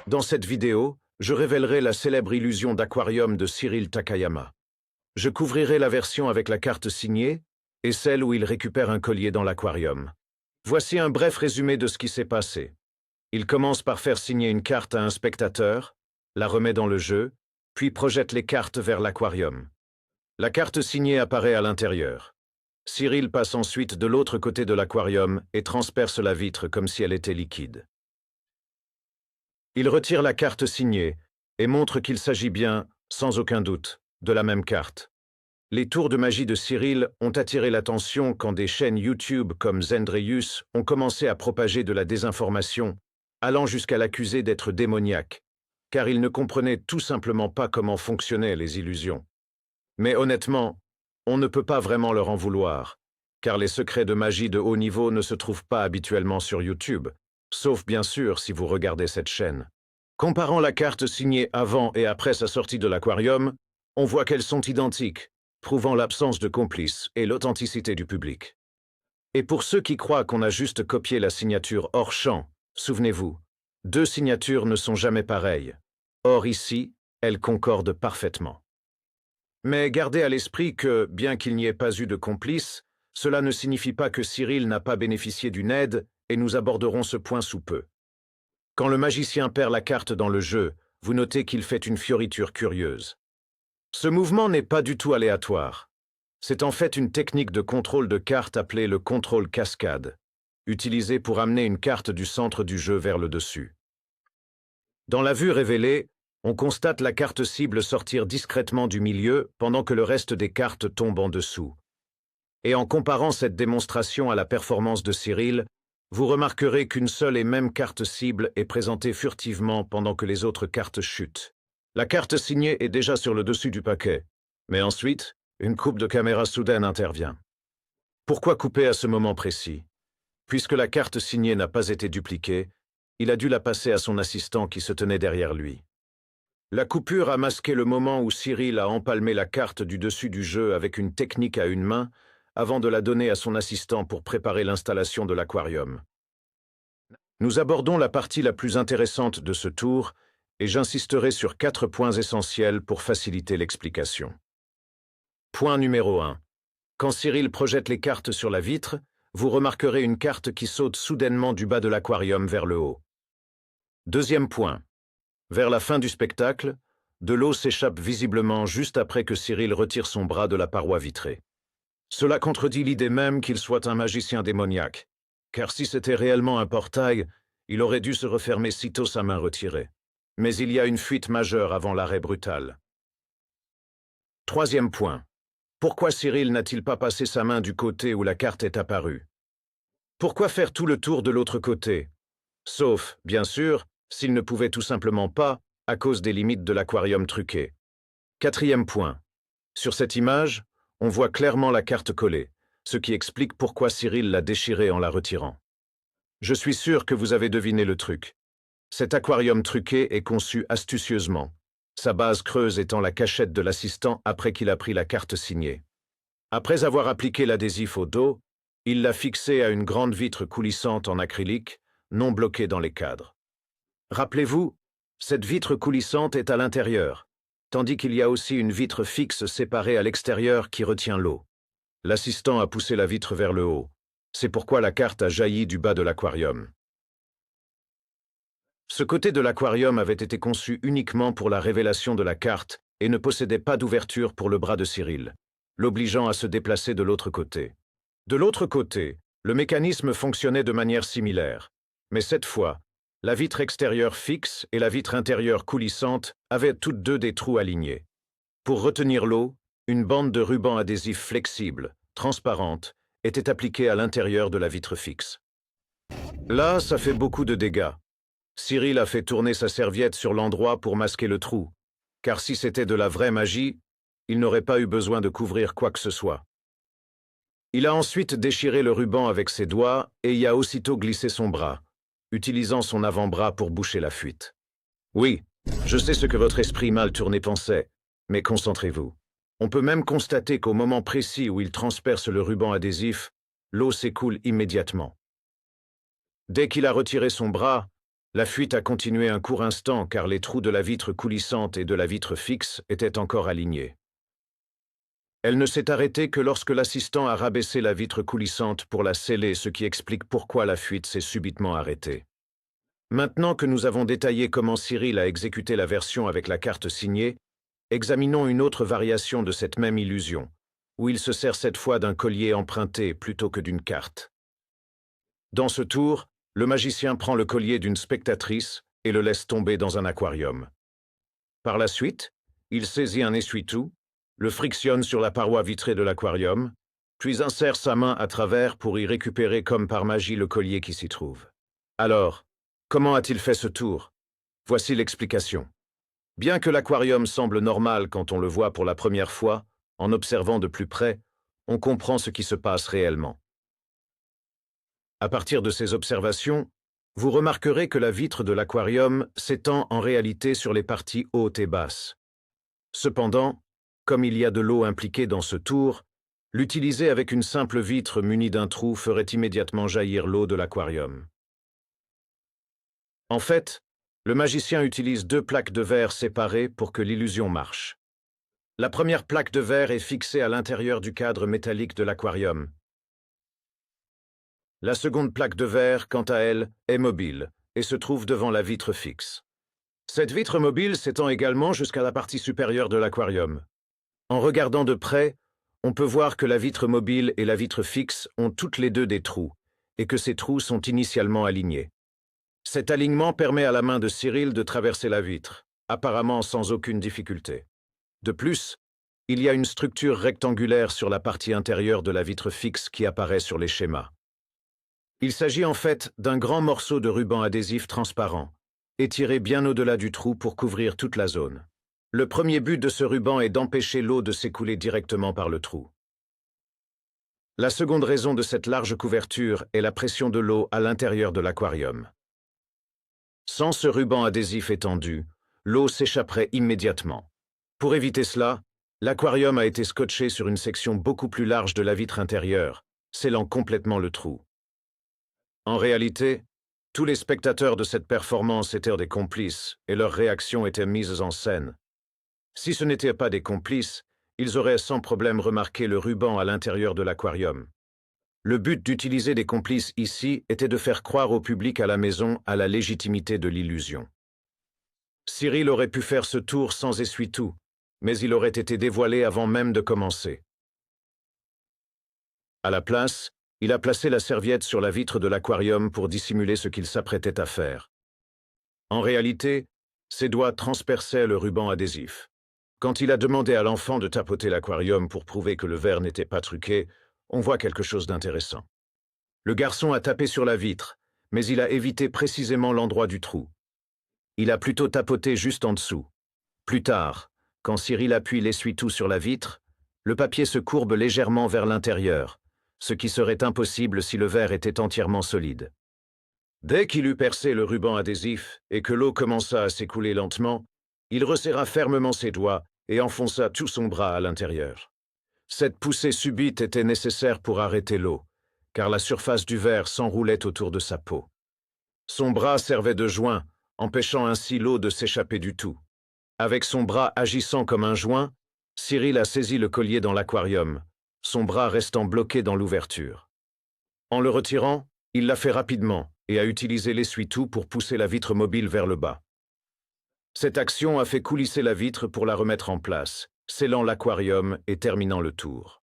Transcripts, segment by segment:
Dans cette vidéo, je révélerai la célèbre illusion d'aquarium de Cyril Takayama. Je couvrirai la version avec la carte signée et celle où il récupère un collier dans l'aquarium. Voici un bref résumé de ce qui s'est passé. Il commence par faire signer une carte à un spectateur, la remet dans le jeu, puis projette les cartes vers l'aquarium. La carte signée apparaît à l'intérieur. Cyril passe ensuite de l'autre côté de l'aquarium et transperce la vitre comme si elle était liquide. Il retire la carte signée et montre qu'il s'agit bien, sans aucun doute, de la même carte. Les tours de magie de Cyril ont attiré l'attention quand des chaînes YouTube comme Zendreus ont commencé à propager de la désinformation, allant jusqu'à l'accuser d'être démoniaque, car il ne comprenait tout simplement pas comment fonctionnaient les illusions. Mais honnêtement, on ne peut pas vraiment leur en vouloir, car les secrets de magie de haut niveau ne se trouvent pas habituellement sur YouTube, sauf bien sûr si vous regardez cette chaîne. Comparant la carte signée avant et après sa sortie de l'aquarium, on voit qu'elles sont identiques, prouvant l'absence de complices et l'authenticité du public. Et pour ceux qui croient qu'on a juste copié la signature hors champ, souvenez-vous, deux signatures ne sont jamais pareilles. Or ici, elles concordent parfaitement. Mais gardez à l'esprit que, bien qu'il n'y ait pas eu de complices, cela ne signifie pas que Cyril n'a pas bénéficié d'une aide, et nous aborderons ce point sous peu. Quand le magicien perd la carte dans le jeu, vous notez qu'il fait une fioriture curieuse. Ce mouvement n'est pas du tout aléatoire. C'est en fait une technique de contrôle de carte appelée le contrôle cascade, utilisée pour amener une carte du centre du jeu vers le dessus. Dans la vue révélée, on constate la carte cible sortir discrètement du milieu pendant que le reste des cartes tombe en dessous. Et en comparant cette démonstration à la performance de Cyril, vous remarquerez qu'une seule et même carte cible est présentée furtivement pendant que les autres cartes chutent. La carte signée est déjà sur le dessus du paquet, mais ensuite, une coupe de caméra soudaine intervient. Pourquoi couper à ce moment précis? Puisque la carte signée n'a pas été dupliquée, il a dû la passer à son assistant qui se tenait derrière lui. La coupure a masqué le moment où Cyril a empalmé la carte du dessus du jeu avec une technique à une main, avant de la donner à son assistant pour préparer l'installation de l'aquarium. Nous abordons la partie la plus intéressante de ce tour, et j'insisterai sur 4 points essentiels pour faciliter l'explication. Point numéro 1. Quand Cyril projette les cartes sur la vitre, vous remarquerez une carte qui saute soudainement du bas de l'aquarium vers le haut. Deuxième point. Vers la fin du spectacle, de l'eau s'échappe visiblement juste après que Cyril retire son bras de la paroi vitrée. Cela contredit l'idée même qu'il soit un magicien démoniaque, car si c'était réellement un portail, il aurait dû se refermer sitôt sa main retirée. Mais il y a une fuite majeure avant l'arrêt brutal. Troisième point. Pourquoi Cyril n'a-t-il pas passé sa main du côté où la carte est apparue? Pourquoi faire tout le tour de l'autre côté? Sauf, bien sûr, s'il ne pouvait tout simplement pas, à cause des limites de l'aquarium truqué. Quatrième point. Sur cette image, on voit clairement la carte collée, ce qui explique pourquoi Cyril l'a déchirée en la retirant. Je suis sûr que vous avez deviné le truc. Cet aquarium truqué est conçu astucieusement, sa base creuse étant la cachette de l'assistant après qu'il a pris la carte signée. Après avoir appliqué l'adhésif au dos, il l'a fixé à une grande vitre coulissante en acrylique, non bloquée dans les cadres. Rappelez-vous, cette vitre coulissante est à l'intérieur, tandis qu'il y a aussi une vitre fixe séparée à l'extérieur qui retient l'eau. L'assistant a poussé la vitre vers le haut. C'est pourquoi la carte a jailli du bas de l'aquarium. Ce côté de l'aquarium avait été conçu uniquement pour la révélation de la carte et ne possédait pas d'ouverture pour le bras de Cyril, l'obligeant à se déplacer de l'autre côté. De l'autre côté, le mécanisme fonctionnait de manière similaire, mais cette fois, la vitre extérieure fixe et la vitre intérieure coulissante avaient toutes deux des trous alignés. Pour retenir l'eau, une bande de ruban adhésif flexible, transparente, était appliquée à l'intérieur de la vitre fixe. Là, ça fait beaucoup de dégâts. Cyril a fait tourner sa serviette sur l'endroit pour masquer le trou, car si c'était de la vraie magie, il n'aurait pas eu besoin de couvrir quoi que ce soit. Il a ensuite déchiré le ruban avec ses doigts et y a aussitôt glissé son bras, utilisant son avant-bras pour boucher la fuite. Oui, je sais ce que votre esprit mal tourné pensait, mais concentrez-vous. On peut même constater qu'au moment précis où il transperce le ruban adhésif, l'eau s'écoule immédiatement. Dès qu'il a retiré son bras, La fuite a continué un court instant car les trous de la vitre coulissante et de la vitre fixe étaient encore alignés. Elle ne s'est arrêtée que lorsque l'assistant a rabaissé la vitre coulissante pour la sceller, ce qui explique pourquoi la fuite s'est subitement arrêtée. Maintenant que nous avons détaillé comment Cyril a exécuté la version avec la carte signée, examinons une autre variation de cette même illusion, où il se sert cette fois d'un collier emprunté plutôt que d'une carte. Dans ce tour, le magicien prend le collier d'une spectatrice et le laisse tomber dans un aquarium. Par la suite, il saisit un essuie-tout, le frictionne sur la paroi vitrée de l'aquarium, puis insère sa main à travers pour y récupérer comme par magie le collier qui s'y trouve. Alors, comment a-t-il fait ce tour? Voici l'explication. Bien que l'aquarium semble normal quand on le voit pour la première fois, en observant de plus près, on comprend ce qui se passe réellement. À partir de ces observations, vous remarquerez que la vitre de l'aquarium s'étend en réalité sur les parties hautes et basses. Cependant, comme il y a de l'eau impliquée dans ce tour, l'utiliser avec une simple vitre munie d'un trou ferait immédiatement jaillir l'eau de l'aquarium. En fait, le magicien utilise deux plaques de verre séparées pour que l'illusion marche. La première plaque de verre est fixée à l'intérieur du cadre métallique de l'aquarium. La seconde plaque de verre, quant à elle, est mobile et se trouve devant la vitre fixe. Cette vitre mobile s'étend également jusqu'à la partie supérieure de l'aquarium. En regardant de près, on peut voir que la vitre mobile et la vitre fixe ont toutes les deux des trous, et que ces trous sont initialement alignés. Cet alignement permet à la main de Cyril de traverser la vitre, apparemment sans aucune difficulté. De plus, il y a une structure rectangulaire sur la partie intérieure de la vitre fixe qui apparaît sur les schémas. Il s'agit en fait d'un grand morceau de ruban adhésif transparent, étiré bien au-delà du trou pour couvrir toute la zone. Le premier but de ce ruban est d'empêcher l'eau de s'écouler directement par le trou. La seconde raison de cette large couverture est la pression de l'eau à l'intérieur de l'aquarium. Sans ce ruban adhésif étendu, l'eau s'échapperait immédiatement. Pour éviter cela, l'aquarium a été scotché sur une section beaucoup plus large de la vitre intérieure, scellant complètement le trou. En réalité, tous les spectateurs de cette performance étaient des complices et leurs réactions étaient mises en scène. Si ce n'étaient pas des complices, ils auraient sans problème remarqué le ruban à l'intérieur de l'aquarium. Le but d'utiliser des complices ici était de faire croire au public à la maison à la légitimité de l'illusion. Cyril aurait pu faire ce tour sans essuie-tout, mais il aurait été dévoilé avant même de commencer. À la place, il a placé la serviette sur la vitre de l'aquarium pour dissimuler ce qu'il s'apprêtait à faire. En réalité, ses doigts transperçaient le ruban adhésif. Quand il a demandé à l'enfant de tapoter l'aquarium pour prouver que le verre n'était pas truqué, on voit quelque chose d'intéressant. Le garçon a tapé sur la vitre, mais il a évité précisément l'endroit du trou. Il a plutôt tapoté juste en dessous. Plus tard, quand Cyril appuie l'essuie-tout sur la vitre, le papier se courbe légèrement vers l'intérieur, ce qui serait impossible si le verre était entièrement solide. Dès qu'il eut percé le ruban adhésif et que l'eau commença à s'écouler lentement, il resserra fermement ses doigts et enfonça tout son bras à l'intérieur. Cette poussée subite était nécessaire pour arrêter l'eau, car la surface du verre s'enroulait autour de sa peau. Son bras servait de joint, empêchant ainsi l'eau de s'échapper du tout. Avec son bras agissant comme un joint, Cyril a saisi le collier dans l'aquarium, son bras restant bloqué dans l'ouverture. En le retirant, il l'a fait rapidement et a utilisé l'essuie-tout pour pousser la vitre mobile vers le bas. Cette action a fait coulisser la vitre pour la remettre en place, scellant l'aquarium et terminant le tour.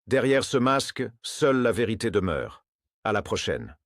Derrière ce masque, seule la vérité demeure. À la prochaine.